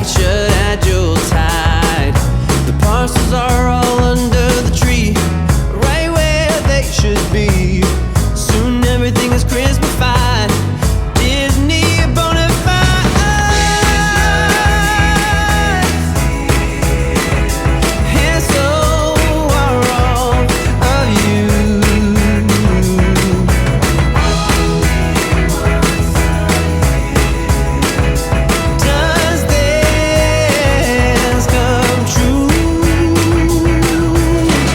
it should at Yuletide. The parcels are all under the tree, right where they should be. Soon everything is Christmas-fied. Disney bona fide. And so are all of you. Does this come true?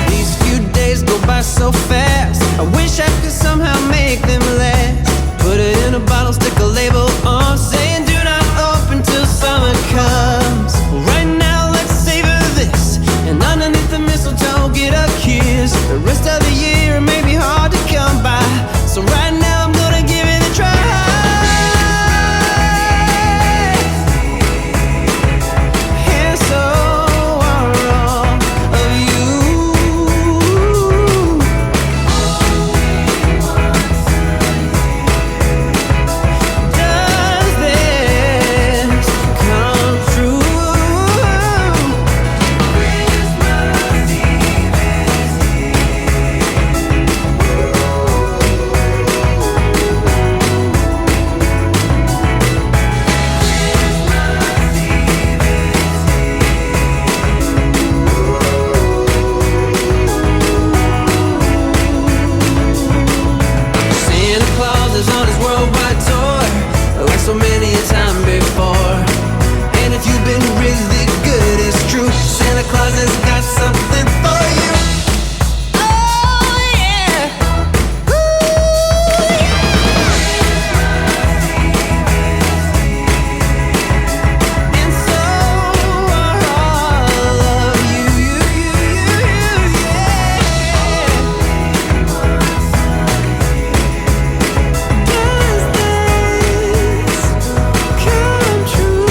These few days go by so fast. I wish I could somehow make them last. Put it in a bottle, stick a label on, saying do not open till summer comes. Right now let's savor this, and underneath the mistletoe get a kiss. The rest of the year may be hard to come by, so right now I'm gonna give it a try. And so are all of you. Does this come true? Santa Claus is on his worldwide tour, like so many a time before. And if you've been really good, it's true, Santa Claus has got something for you. Oh yeah. Ooh, yeah. And so are all of you, yeah. Does this come true?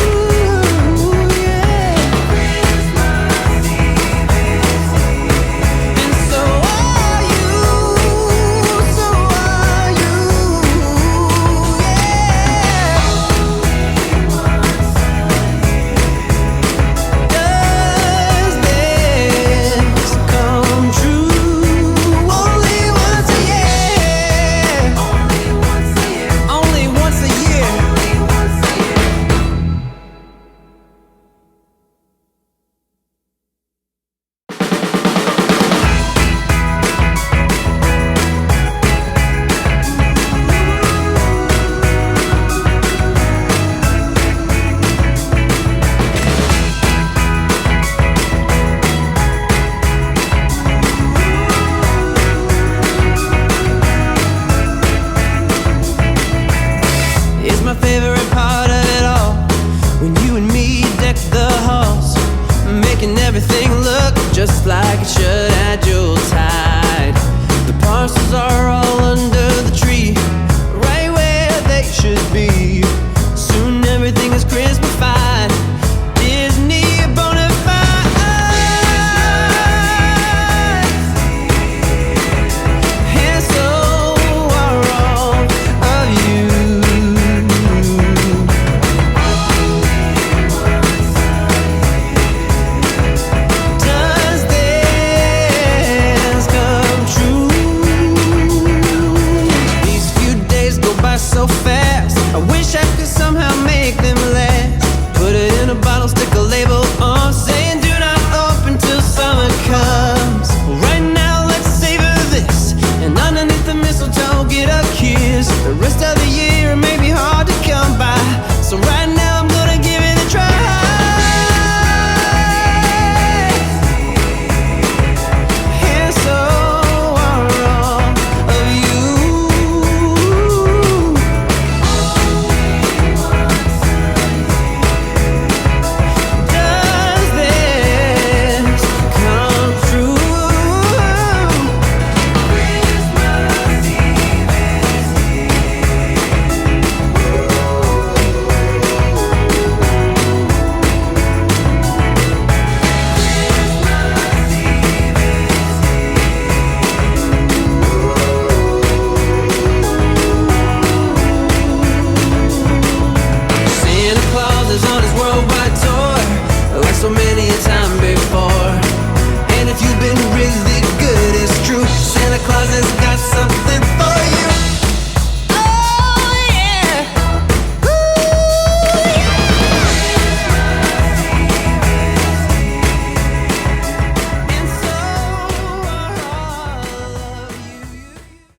Yeah. And so are you, so are you, yeah. Does this come true? Only once a year. Only once a year. It's my favorite part of it all, when you and me deck the halls, making everything look just like it should at Jules.